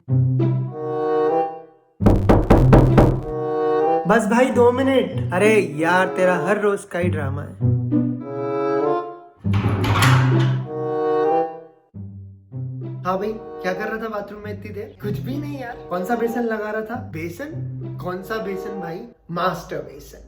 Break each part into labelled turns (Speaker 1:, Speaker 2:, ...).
Speaker 1: बस भाई 2 मिनट। अरे यार तेरा हर रोज का ही ड्रामा है। हाँ भाई, क्या कर रहा था बाथरूम में इतनी देर? कुछ भी नहीं यार। कौन सा बेसन लगा रहा था? बेसन? कौन सा बेसन भाई? मास्टर बेसन।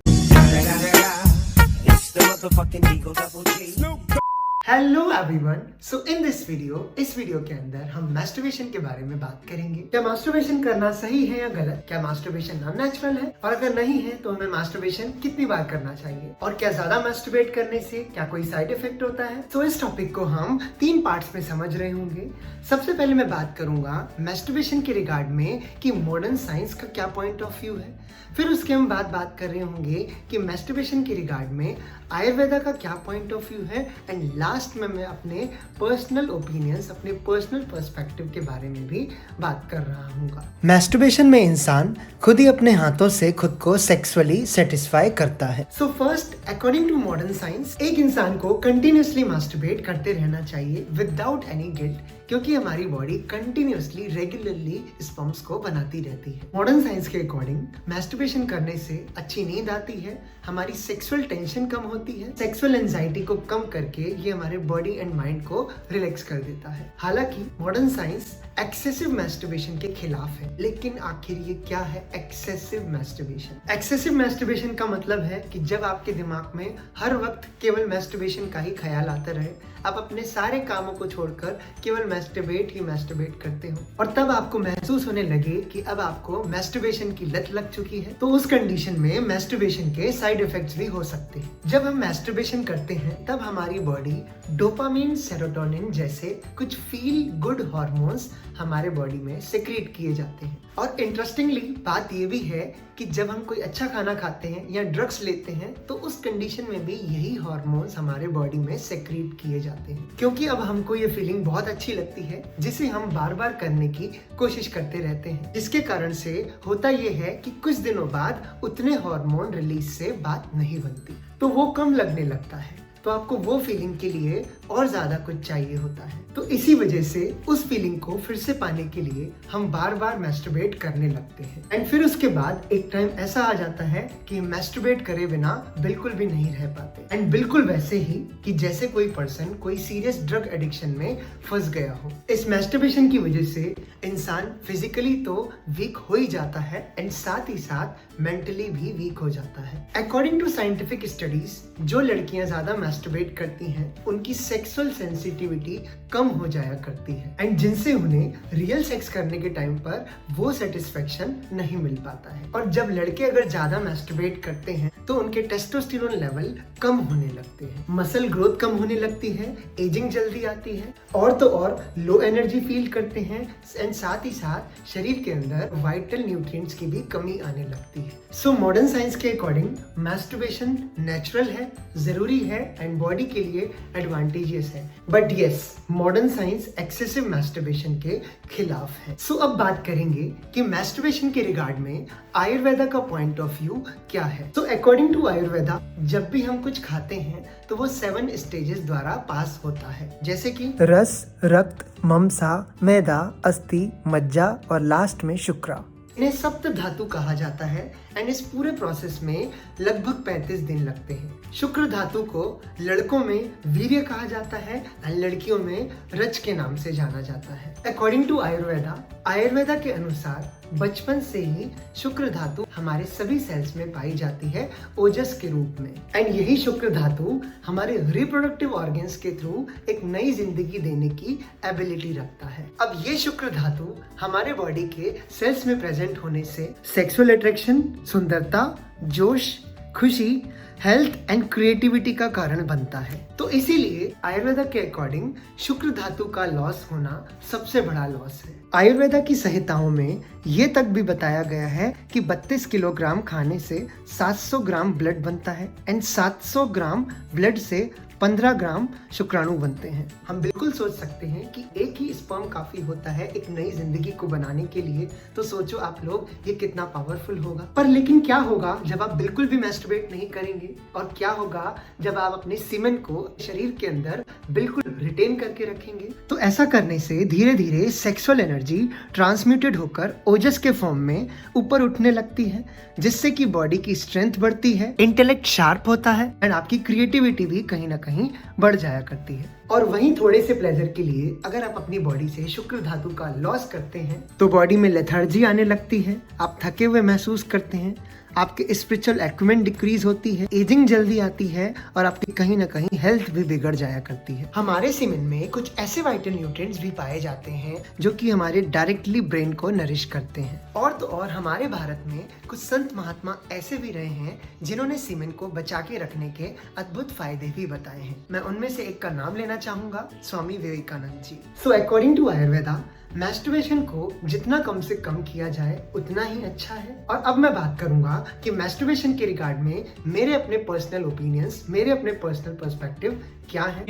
Speaker 1: Hello everyone. So in this video, इस वीडियो के अंदर हम मास्टरबेशन के बारे में बात करेंगे। क्या मास्टरबेशन करना सही है या गलत? क्या मास्टरबेशन अननेचुरल है? और अगर नहीं है तो हमें मास्टरबेशन कितनी बार करना चाहिए? और क्या ज्यादा मास्टरबेट करने से क्या कोई साइड इफेक्ट होता है? तो इस टॉपिक को हम 3 पार्ट्स में समझ रहे होंगे। सबसे पहले मैं बात करूंगा मास्टरबेशन के रिगार्ड में कि मॉडर्न साइंस का क्या पॉइंट ऑफ व्यू है। फिर उसके हम बात कर रहे होंगे कि मास्टरबेशन के रिगार्ड में आयुर्वेदा का क्या पॉइंट ऑफ व्यू है। एंड लास्ट में मैं अपने पर्सनल ओपिनियंस, अपने पर्सनल पर्सपेक्टिव के बारे में भी बात कर रहा हूँ। मास्टरबेशन में इंसान खुद ही अपने हाथों से खुद को सेक्सुअली सेटिस्फाई करता है। So first, according to modern science, एक इंसान को कंटिन्यूअसली मास्टरबेट करते रहना चाहिए विदाउट एनी गिल्ट, क्योंकि हमारी बॉडी कंटिन्यूअसली रेगुलरली स्पर्म्स को बनाती रहती है। मॉडर्न साइंस के अकॉर्डिंग मास्टरबेशन करने से अच्छी नींद आती है, हमारी सेक्सुअल टेंशन कम होती है, सेक्सुअल एंजाइटी को कम करके ये हमारे बॉडी एंड माइंड को रिलैक्स कर देता है। हालांकि मॉडर्न साइंस एक्सेसिव मास्टरबेशन के खिलाफ है, लेकिन आखिर ये क्या है एक्सेसिव मास्टरबेशन? एक्सेसिव मास्टरबेशन का मतलब है कि जब आपके दिमाग में हर वक्त केवल मास्टरबेशन का ही ख्याल आता रहे, आप अपने सारे कामों को छोड़कर केवल मास्टरबेट ही मास्टरबेट करते हो, और तब आपको महसूस होने लगे कि अब आपको मास्टरबेशन की लत लग चुकी है, तो उस कंडीशन में मास्टरबेशन के साइड इफेक्ट्स भी हो सकते हैं। जब हम मास्टरबेशन करते हैं तब हमारी बॉडी डोपामिन, सेरोटोनिन जैसे कुछ फील गुड हार्मोन्स हमारे बॉडी में सेक्रेट किए जाते हैं। और इंटरेस्टिंगली बात ये भी है कि जब हम कोई अच्छा खाना खाते हैं या ड्रग्स लेते हैं तो उस कंडीशन में भी यही हार्मोन्स हमारे बॉडी में सेक्रेट किए जाते हैं, क्योंकि अब हमको ये फीलिंग बहुत अच्छी लगती है जिसे हम बार बार करने की कोशिश करते रहते हैं। जिसके कारण से होता ये है कि कुछ दिनों बाद उतने हार्मोन रिलीज से बात नहीं बनती, तो वो कम लगने लगता है, तो आपको वो फीलिंग के लिए और ज्यादा कुछ चाहिए होता है। तो इसी वजह से उस फीलिंग को फिर से पाने के लिए हम बार बार मास्टरबेट करने लगते हैं। एंड फिर उसके बाद एक टाइम ऐसा आ जाता है कि मास्टरबेट करे बिना बिल्कुल भी नहीं रह पाते। एंड बिल्कुल वैसे ही कि जैसे कोई पर्सन कोई सीरियस ड्रग एडिक्शन में फंस गया हो। इस मास्टरबेशन की वजह से इंसान फिजिकली तो वीक हो ही जाता है एंड साथ ही साथ मेंटली भी वीक हो जाता है। अकॉर्डिंग टू साइंटिफिक स्टडीज, जो लड़कियां ज्यादा मास्टरबेट करती हैं उनकी सेक्सुअल सेंसिटिविटी कम हो जाया करती है, एंड जिनसे उन्हें रियल सेक्स करने के टाइम पर वो सेटिस्फेक्शन नहीं मिल पाता है। और जब लड़के अगर ज्यादा मास्टरबेट करते हैं तो उनके टेस्टोस्टेरोन लेवल कम होने लगते हैं, मसल ग्रोथ कम होने लगती है, एजिंग जल्दी आती है, और तो और लो एनर्जी फील करते हैं, एंड साथ ही साथ शरीर के अंदर वाइटल न्यूट्रिएंट्स की भी कमी आने लगती है। सो मॉडर्न साइंस के अकॉर्डिंग मास्टरबेशन नेचुरल है, जरूरी है एंड बॉडी के लिए एडवांटेजियस है, but yes, modern science excessive masturbation के खिलाफ है। सो अब बात करेंगे कि मास्टरबेशन के रिगार्ड में आयुर्वेदा का पॉइंट ऑफ व्यू क्या है। तो अकॉर्डिंग टू आयुर्वेदा, जब भी हम कुछ खाते हैं तो वो 7 स्टेजेस द्वारा पास होता है, जैसे कि रस, रक्त, मांसा, मैदा, अस्थि, मज्जा और लास्ट में शुक्रा। इन्हें सप्त धातु कहा जाता है एंड इस पूरे प्रोसेस में लगभग 35 दिन लगते हैं। शुक्र धातु को लड़कों में वीर्य कहा जाता है एंड लड़कियों में रज के नाम से जाना जाता है। अकॉर्डिंग टू आयुर्वेदा के अनुसार बचपन से ही शुक्र धातु हमारे सभी सेल्स में पाई जाती है ओजस के रूप में, एंड यही शुक्र धातु हमारे रिप्रोडक्टिव ऑर्गन्स के थ्रू एक नई जिंदगी देने की एबिलिटी रखता है। अब ये शुक्र धातु हमारे बॉडी के सेल्स में प्रेजेंट होने से सेक्सुअल अट्रैक्शन, सुंदरता, जोश, खुशी, हेल्थ एंड क्रिएटिविटी का कारण बनता है। तो इसीलिए आयुर्वेदा के अकॉर्डिंग शुक्र धातु का लॉस होना सबसे बड़ा लॉस है। आयुर्वेदा की संहिताओं में ये तक भी बताया गया है कि 32 किलोग्राम खाने से 700 ग्राम ब्लड बनता है एंड 700 ग्राम ब्लड से 15 ग्राम शुक्राणु बनते हैं। हम बिल्कुल सोच सकते हैं कि एक ही स्पर्म काफी होता है एक नई जिंदगी को बनाने के लिए, तो सोचो आप लोग ये कितना पावरफुल होगा। पर लेकिन क्या होगा जब आप बिल्कुल भी मैस्टरबेट नहीं करेंगे, और क्या होगा जब आप अपने सीमेन को शरीर के अंदर बिल्कुल रिटेन करके रखेंगे? तो ऐसा करने से धीरे धीरे सेक्सुअल एनर्जी ट्रांसम्यूटेड होकर ओजस के फॉर्म में ऊपर उठने लगती है, जिससे कि बॉडी की स्ट्रेंथ बढ़ती है, इंटेलेक्ट शार्प होता है एंड आपकी क्रिएटिविटी भी कहीं ना कहीं बढ़ जाया करती है। और वहीं थोड़े से प्लेजर के लिए अगर आप अपनी बॉडी से शुक्र धातु का लॉस करते हैं तो बॉडी में लेथार्जी आने लगती है, आप थके हुए महसूस करते हैं, आपके स्पिरिचुअल एक्विपमेंट डिक्रीज होती है, एजिंग जल्दी आती है और आपकी कहीं ना कहीं हेल्थ भी बिगड़ जाया करती है। हमारे सीमेन में कुछ ऐसे वाइटल न्यूट्रिएंट्स भी पाए जाते हैं जो कि हमारे डायरेक्टली ब्रेन को नरिश करते हैं। और तो और हमारे भारत में कुछ संत महात्मा ऐसे भी रहे हैं जिन्होंने सीमेन को बचा के रखने के अद्भुत फायदे भी बताए हैं। मैं उनमें से एक का नाम लेना चाहूंगा, Swami Vivekananda ji. So according to Ayurveda, masturbation को जितना कम से कम किया जाए उतना ही अच्छा है। और अब मैं बात करूंगा कि मैस्टरबेशन के रिगार्ड में मेरे अपने पर्सनल ओपिनियंस, मेरे अपने पर्सनल पर्सपेक्टिव क्या है।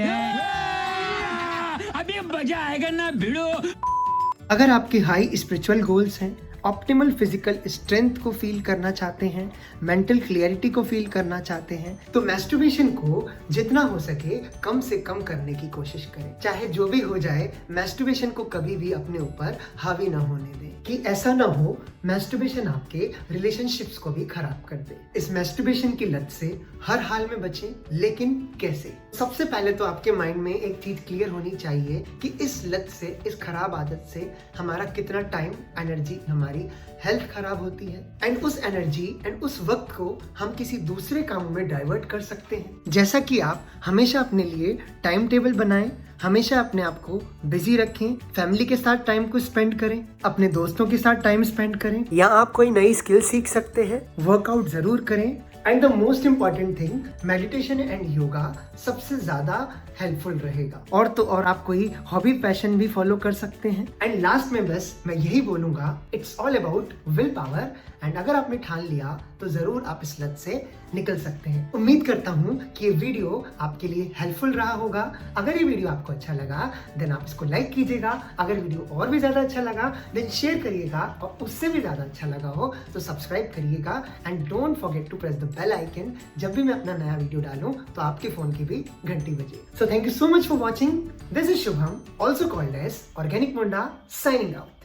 Speaker 2: अभी मजा आएगा ना भिड़ो।
Speaker 1: अगर आपके हाई स्पिरिचुअल गोल्स हैं, ऑप्टिमल फिजिकल स्ट्रेंथ को फील करना चाहते हैं, मेंटल क्लियरिटी को फील करना चाहते हैं, तो मैस्टरबेशन को जितना हो सके कम से कम करने की कोशिश करें। चाहे जो भी हो जाए, मैस्टरबेशन को कभी भी अपने ऊपर हावी ना होने दें, कि ऐसा ना हो मैस्टरबेशन आपके रिलेशनशिप्स को भी खराब कर दे। इस मैस्टरबेशन की लत से हर हाल में बचें, लेकिन कैसे? सबसे पहले तो आपके माइंड में एक चीज क्लियर होनी चाहिए कि इस लत से, इस खराब आदत से हमारा कितना टाइम, एनर्जी, हमारी हेल्थ खराब होती है, एंड उस एनर्जी एंड उस वक्त को हम किसी दूसरे कामों में डाइवर्ट कर सकते हैं। जैसा कि आप हमेशा अपने लिए टाइम टेबल बनाएं, हमेशा अपने आप को बिजी रखें, फैमिली के साथ टाइम को स्पेंड करें, अपने दोस्तों के साथ टाइम स्पेंड करें, या आप कोई नई स्किल सीख सकते हैं, वर्कआउट जरूर करें। And the most important thing, meditation and yoga सबसे ज्यादा हेल्पफुल रहेगा। और तो और आप कोई हॉबी, पैशन भी फॉलो कर सकते हैं। एंड लास्ट में बस मैं यही बोलूंगा, it's all about will power. And अगर आपने ठान लिया तो जरूर आप इस लत से निकल सकते हैं। उम्मीद करता हूँ कि ये वीडियो आपके लिए हेल्पफुल रहा होगा। अगर ये वीडियो आपको अच्छा लगा देन आप इसको लाइक कीजिएगा। अगर वीडियो और भी ज्यादा अच्छा लगा देन शेयर करिएगा, और उससे भी ज्यादा अच्छा लगा हो तो सब्सक्राइब करिएगा। And don't forget to press the bell icon, जब भी मैं अपना नया वीडियो डालूं तो आपके फोन की भी घंटी बजे। So thank you so much for watching. This is Shubham, also called as organic मुंडा, साइनिंग आउट।